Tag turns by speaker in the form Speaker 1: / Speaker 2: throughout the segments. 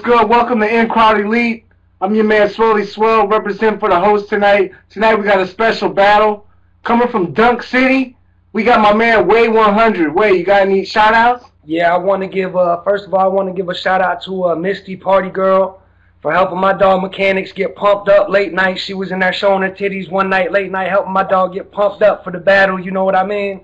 Speaker 1: good? Welcome to In Crowd Elite. I'm your man Swirly Swirl, representing for the host tonight. Tonight we got a special battle. Coming from Dunk City, we got my man Wade100. Wade, you got any shout outs?
Speaker 2: Yeah, I want to give, first of all, I want to give a shout out to Misty Party Girl for helping my dog Mekanix get pumped up late night. She was in there showing her titties one night, late night, helping my dog get pumped up for the battle, you know what I mean?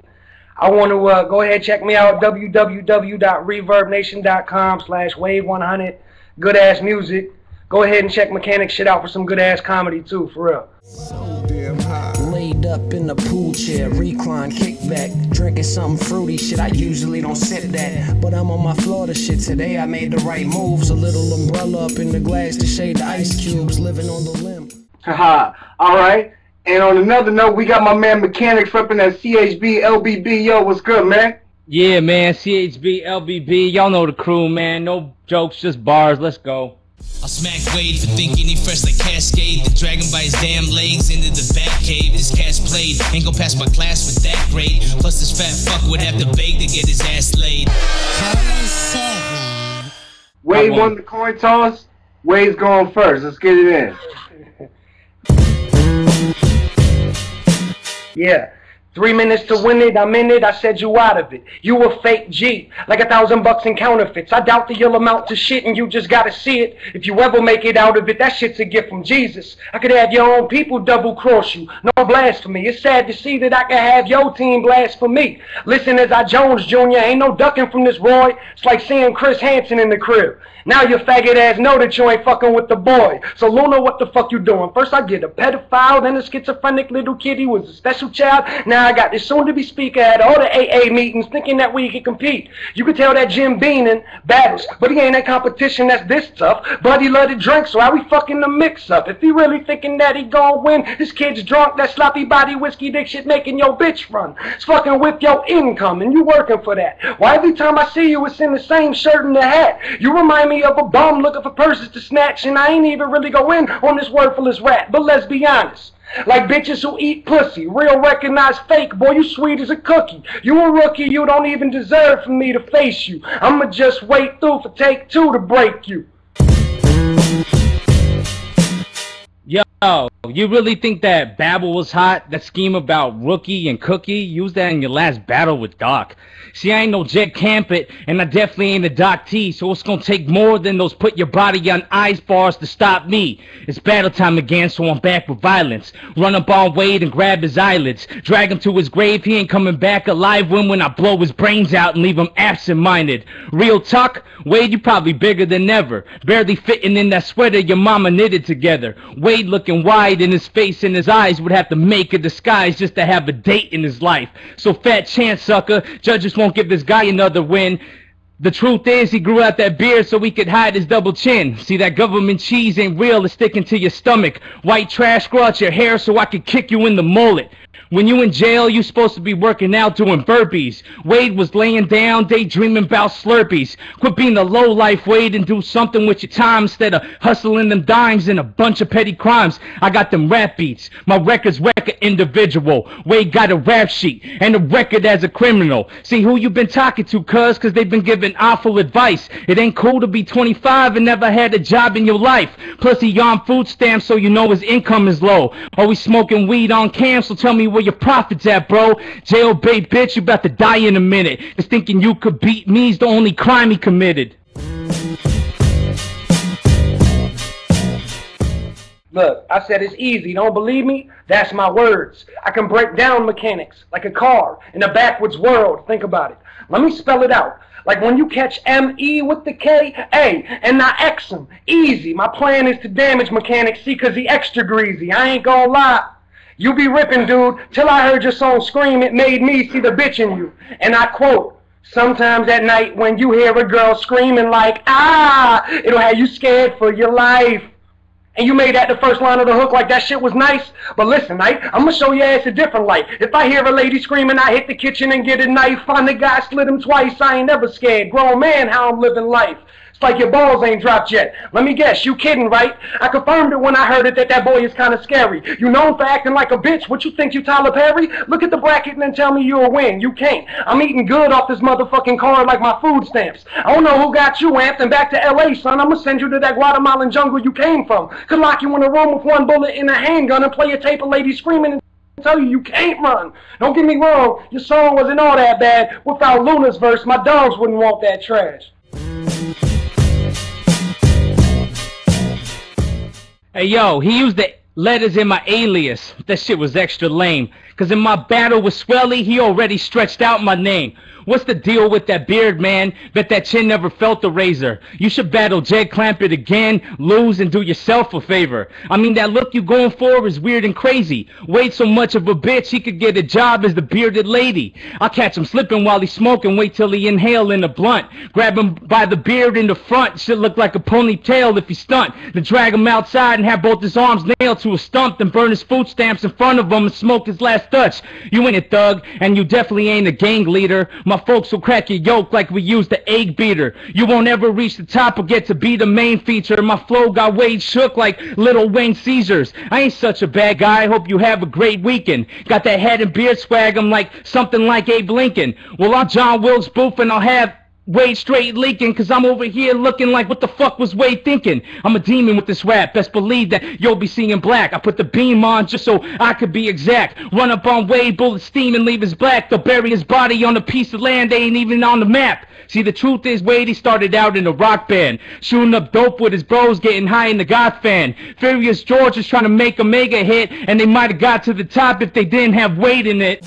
Speaker 2: I want to go ahead and check me out, www.reverbnation.com/Wade100. Good ass music. Go ahead and check Mekanix shit out for some good ass comedy too, for real.
Speaker 3: So damn high. Laid up in the pool chair, recline, kickback, drinking something fruity. Shit, I usually don't sip that, but I'm on my Florida shit today. I made the right moves. A little umbrella up in the glass to shade the ice cubes. Living on the limb.
Speaker 1: Haha. All right. And on another note, we got my man Mekanix repping that CHB LBB. Yo, what's good, man?
Speaker 4: Yeah, man, CHB, LBB, y'all know the crew, man. No jokes, just bars. Let's go.
Speaker 5: I'll smack Wade for thinking he fresh like Cascade. The dragon by his damn legs into the bat cave. This cat's played, ain't gon' pass my class with that grade. Plus this fat fuck would have to beg to get his ass laid.
Speaker 1: Wade won the coin toss. Wade's going first. Let's get it in.
Speaker 2: Yeah. 3 minutes to win it, I'm in it, I said you out of it. You a fake G, like $1,000 in counterfeits. I doubt that you'll amount to shit and you just gotta see it. If you ever make it out of it, that shit's a gift from Jesus. I could have your own people double cross you, no blasphemy. It's sad to see that I can have your team blast for me. Listen as I Jones Jr., ain't no ducking from this Roy. It's like seeing Chris Hansen in the crib. Now your faggot ass know that you ain't fucking with the boy. So Luna, what the fuck you doing? First I get a pedophile, then a schizophrenic little kid. He was a special child. Now I got this soon-to-be speaker at all the AA meetings thinking that we can compete. You can tell that Jim Bean in battles, but he ain't in competition that's this tough. But he love to drink, so how we fucking the mix up? If he really thinking that he gon' win, this kid's drunk, that sloppy body whiskey dick shit making your bitch run. It's fucking with your income, and you working for that. Why every time I see you, it's in the same shirt and the hat? You remind me of a bum looking for purses to snatch, and I ain't even really go in on this worthless rat, but let's be honest. Like bitches who eat pussy, real recognize fake, boy, you sweet as a cookie. You a rookie, you don't even deserve for me to face you. I'ma just wait through for take 2 to break you.
Speaker 4: Yo, you really think that Babel was hot? That scheme about Rookie and Cookie? Use that in your last battle with Doc. See, I ain't no Jed Campett, and I definitely ain't a Doc T, so it's gonna take more than those put your body on ice bars to stop me. It's battle time again, so I'm back with violence. Run up on Wade and grab his eyelids. Drag him to his grave, he ain't coming back alive when I blow his brains out and leave him absent-minded. Real talk, Wade, you probably bigger than ever. Barely fitting in that sweater your mama knitted together. Wade looking wide in his face and his eyes would have to make a disguise just to have a date in his life. So fat chance, sucker, judges won't give this guy another win. The truth is he grew out that beard so he could hide his double chin. See, that government cheese ain't real, it's sticking to your stomach. White trash grow out your hair so I could kick you in the mullet. When you in jail, you supposed to be working out doing burpees. Wade was laying down, daydreaming about Slurpees. Quit being a lowlife, Wade, and do something with your time instead of hustling them dimes and a bunch of petty crimes. I got them rap beats. My record's record individual. Wade got a rap sheet and a record as a criminal. See who you been talking to, cuz they've been giving awful advice. It ain't cool to be 25 and never had a job in your life. Plus he on food stamps so you know his income is low. Always smoking weed on cam, so tell me where your profits at, bro. J.O.B. bitch, you about to die in a minute. Just thinking you could beat me's the only crime he committed.
Speaker 2: Look, I said it's easy. Don't believe me? That's my words. I can break down Mekanix like a car in a backwards world. Think about it. Let me spell it out. Like when you catch M-E with the K-A and not X him. Easy. My plan is to damage Mekanix, see, cause he extra greasy. I ain't gonna lie. You be ripping, dude, till I heard your song scream, it made me see the bitch in you. And I quote, sometimes at night when you hear a girl screaming like, ah, it'll have you scared for your life. And you made that the first line of the hook like that shit was nice. But listen, I'm gonna show your ass a different light. If I hear a lady screaming, I hit the kitchen and get a knife. Find the guy, slit him twice, I ain't never scared. Grown man, how I'm living life. It's like your balls ain't dropped yet. Let me guess, you kidding, right? I confirmed it when I heard it that boy is kind of scary. You known for acting like a bitch. What you think, you Tyler Perry? Look at the bracket and then tell me you'll win. You can't. I'm eating good off this motherfucking card like my food stamps. I don't know who got you amped and back to LA, son. I'm gonna send you to that Guatemalan jungle you came from. Could lock you in a room with one bullet and a handgun and play a tape of ladies screaming and tell you can't run. Don't get me wrong, your song wasn't all that bad. Without Luna's verse, my dogs wouldn't want that trash.
Speaker 4: Hey yo, he used the letters in my alias. That shit was extra lame. Cause in my battle with Swelly, he already stretched out my name. What's the deal with that beard, man? Bet that chin never felt the razor. You should battle Jed Clampett again, lose, and do yourself a favor. I mean, that look you going for is weird and crazy. Wade so much of a bitch, he could get a job as the bearded lady. I'll catch him slipping while he's smoking, wait till he inhale in a blunt. Grab him by the beard in the front, should look like a ponytail if he stunt. Then drag him outside and have both his arms nailed to a stump, then burn his food stamps in front of him and smoke his last Dutch. You ain't a thug, and you definitely ain't a gang leader. My folks will crack your yoke like we use the egg beater. You won't ever reach the top or get to be the main feature. My flow got Wade shook like Little Wayne Caesars. I ain't such a bad guy, hope you have a great weekend. Got that head and beard swag, I'm like something like Abe Lincoln. Well, I'll John Wilkes Booth and I'll have Wade straight leaking, cause I'm over here looking like what the fuck was Wade thinking? I'm a demon with this rap, best believe that you'll be seeing black. I put the beam on just so I could be exact. Run up on Wade, bullet steam and leave his black. They'll bury his body on a piece of land they ain't even on the map. See, the truth is, Wade, he started out in a rock band, shooting up dope with his bros, getting high in the Goth fan. Furious George is trying to make a mega hit, and they might have got to the top if they didn't have Wade in it.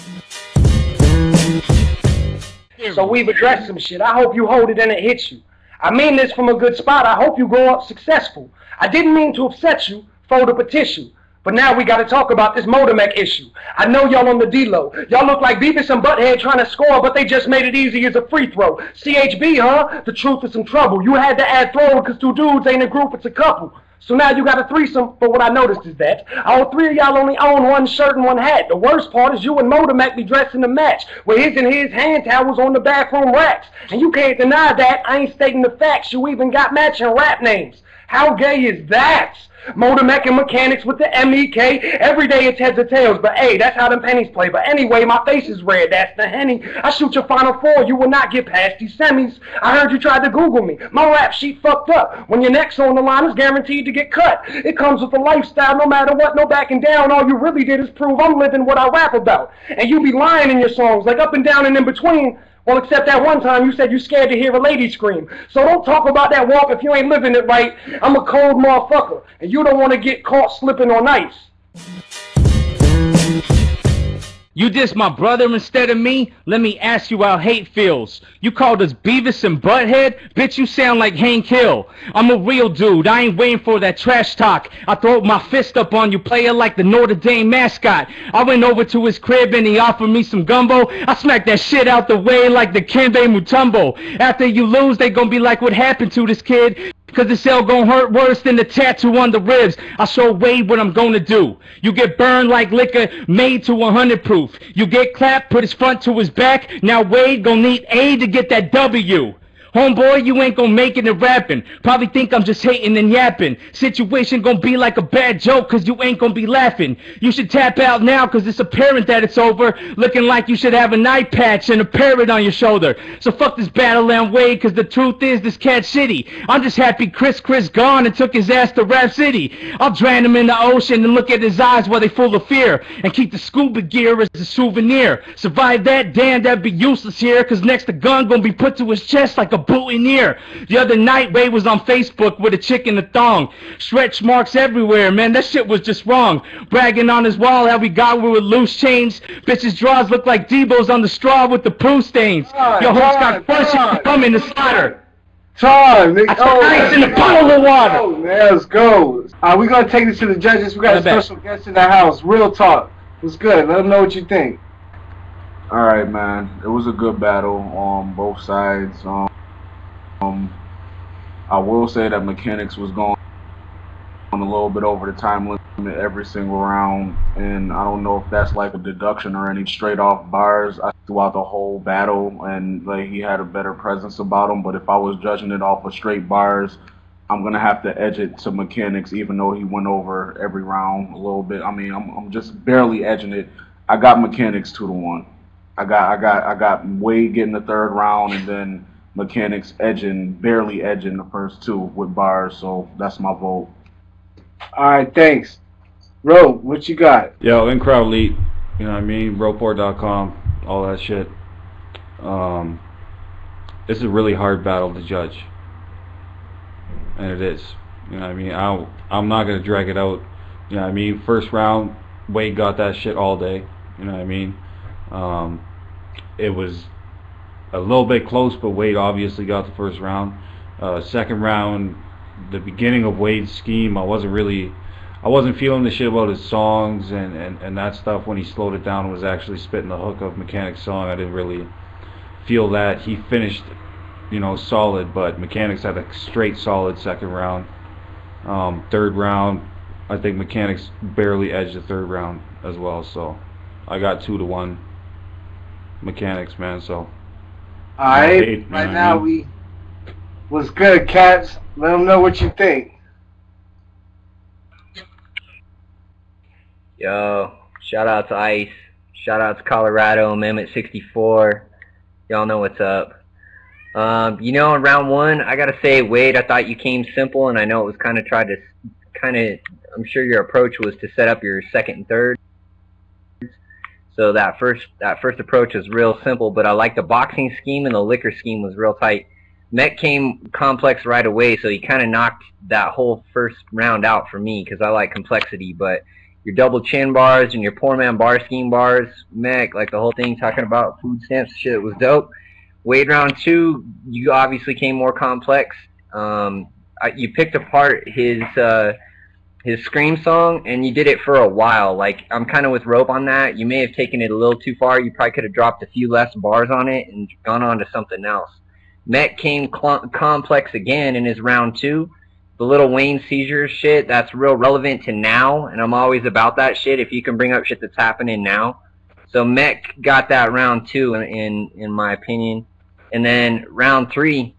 Speaker 2: So we've addressed some shit. I hope you hold it and it hits you. I mean this from a good spot. I hope you grow up successful. I didn't mean to upset you. Fold up a tissue. But now we gotta talk about this Motormech issue. I know y'all on the D-Lo. Y'all look like Beavis and Butthead trying to score, but they just made it easy as a free throw. CHB, huh? The truth is some trouble. You had to add throw because two dudes ain't a group, it's a couple. So now you got a threesome, but what I noticed is that all three of y'all only own one shirt and one hat. The worst part is you and Motormech be dressed in a match, with his and his hand towels on the bathroom racks. And you can't deny that. I ain't stating the facts. You even got matching rap names. How gay is that? Motormech and Mekanix with the M-E-K. Every day it's heads or tails, but hey, that's how them pennies play. But anyway, my face is red, that's the Henny. I shoot your Final Four, you will not get past these semis. I heard you tried to Google me. My rap sheet fucked up. When your neck's on the line, it's guaranteed to get cut. It comes with a lifestyle, no matter what, no backing down. All you really did is prove I'm living what I rap about. And you be lying in your songs, like up and down and in between. Well, except that one time you said you scared to hear a lady scream. So don't talk about that walk if you ain't living it right. I'm a cold motherfucker, and you don't want to get caught slipping on ice.
Speaker 4: You diss my brother instead of me? Let me ask you how hate feels. You called us Beavis and Butthead? Bitch, you sound like Hank Hill. I'm a real dude, I ain't waiting for that trash talk. I throw my fist up on you, player, like the Notre Dame mascot. I went over to his crib and he offered me some gumbo. I smacked that shit out the way like the Kembe Mutombo. After you lose, they gon' be like, what happened to this kid? Cause the cell gon' hurt worse than the tattoo on the ribs. I show Wade what I'm gonna do. You get burned like liquor made to 100 proof. You get clapped, put his front to his back. Now Wade gon' need A to get that W. Homeboy, you ain't gonna make it in rapping. Probably think I'm just hating and yapping. Situation gonna be like a bad joke cause you ain't gonna be laughing. You should tap out now cause it's apparent that it's over. Looking like you should have an eye patch and a parrot on your shoulder. So fuck this battle and Wade cause the truth is this cat's shitty. I'm just happy Chris gone and took his ass to Rap City. I'll drown him in the ocean and look at his eyes while they full of fear. And keep the scuba gear as a souvenir. Survive that, damn, that'd be useless here. Cause next the gun gonna be put to his chest like a boutonniere. The other night, Wade was on Facebook with a chick in a thong. Stretch marks everywhere, man. That shit was just wrong. Bragging on his wall how we got with loose chains. Bitches' drawers look like Debo's on the straw with the poo stains. Your host got flush come in the slaughter.
Speaker 1: Time, nigga.
Speaker 4: Ice in the puddle of water.
Speaker 1: Oh, man, let's go. We're going to take this to the judges. We got a special guest in the house. Real talk. What's good? Let them know what you think.
Speaker 6: All right, man. It was a good battle on both sides. I will say that Mekanix was going on a little bit over the time limit every single round, and I don't know if that's like a deduction or any straight off bars. I throughout the whole battle, and like he had a better presence about him. But if I was judging it off of straight bars, I'm gonna have to edge it to Mekanix, even though he went over every round a little bit. I mean, I'm just barely edging it. I got Mekanix 2-1. I got Wade getting the third round, and then Mekanix barely edging the first two with bars. So that's my vote.
Speaker 1: All right, thanks. Ro, what you got?
Speaker 7: Yo, in crowd lead, you know what I mean? Roport.com, all that shit. This is a really hard battle to judge, and it is. You know what I mean? I'm not gonna drag it out. You know what I mean? First round, Wade got that shit all day. You know what I mean? It was a little bit close, but Wade obviously got the first round. Second round, the beginning of Wade's scheme, I wasn't feeling the shit about his songs and that stuff. When he slowed it down and was actually spitting the hook of Mekanix song, I didn't really feel that. He finished, you know, solid, but Mekanix had a straight solid second round. Third round, I think Mekanix barely edged the third round as well, so I got 2-1 Mekanix, man. So
Speaker 1: alright, right now what's good, cats? Let them know what you think.
Speaker 8: Yo, shout out to Ice, shout out to Colorado, Amendment 64. Y'all know what's up. You know, in round one, I gotta say, Wade, I thought you came simple, and I know it was I'm sure your approach was to set up your second and third. So that first approach was real simple, but I like the boxing scheme, and the liquor scheme was real tight. Mek came complex right away, so he kind of knocked that whole first round out for me, because I like complexity. But your double chin bars and your poor man bar scheme bars, Mek, like the whole thing talking about food stamps shit was dope. Wade round two, you obviously came more complex. You picked apart his Scream song, and you did it for a while. Like, I'm kind of with Rope on that. You may have taken it a little too far. You probably could have dropped a few less bars on it and gone on to something else. Mek came complex again in his round two. The Lil Wayne seizure shit, that's real relevant to now, and I'm always about that shit if you can bring up shit that's happening now. So Mek got that round two in my opinion. And then round three,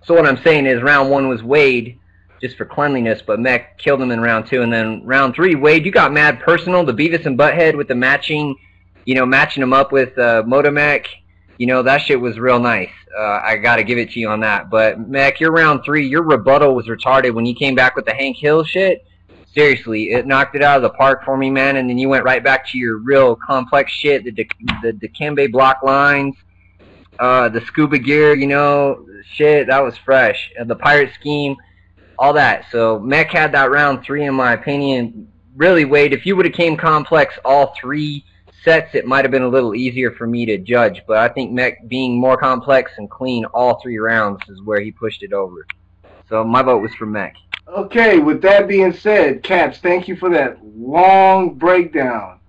Speaker 8: so what I'm saying is round one was Wade, just for cleanliness, but Mek killed him in round two. And then round three, Wade, you got mad personal, the Beavis and Butthead with the matching him up with Motomek. You know, that shit was real nice. I gotta give it to you on that. But Mek, your round three, your rebuttal was retarded when you came back with the Hank Hill shit. Seriously, it knocked it out of the park for me, man. And then you went right back to your real complex shit, the Dikembe block lines, the scuba gear, you know, shit, that was fresh. The pirate scheme, all that. So Mek had that round three, in my opinion. Really, Wade, if you would have came complex all three sets, it might have been a little easier for me to judge. But I think Mek being more complex and clean all three rounds is where he pushed it over. So my vote was for Mek.
Speaker 1: Okay, with that being said, Caps, thank you for that long breakdown.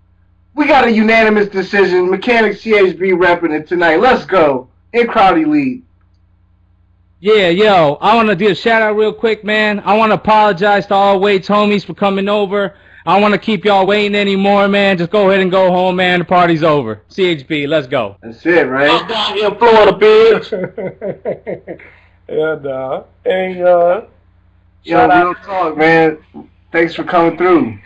Speaker 1: We got a unanimous decision. Mekanix CHB repping it tonight. Let's go. In crowd elite.
Speaker 4: Yeah, yo, I want to do a shout out real quick, man. I want to apologize to all Wade's homies for coming over. I don't want to keep y'all waiting anymore, man. Just go ahead and go home, man. The party's over. CHB, let's go.
Speaker 1: That's it, right?
Speaker 2: I'm down here in Florida, bitch. Yeah, nah. Hey,
Speaker 1: Yo, real talk, man. Thanks for coming through.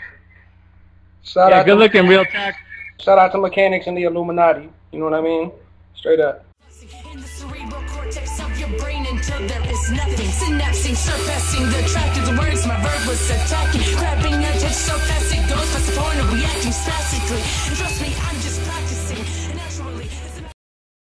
Speaker 2: Shout out
Speaker 4: good
Speaker 2: to
Speaker 4: looking, real talk.
Speaker 2: Shout out to Mekanix and the Illuminati. You know what I mean? Straight up.
Speaker 9: In the cerebral cortex of your brain until there is nothing. Synapsing, surpassing the track of the words my verb was attacking. Grabbing your touch so fast it goes past the point of reacting spastically. And trust me, I'm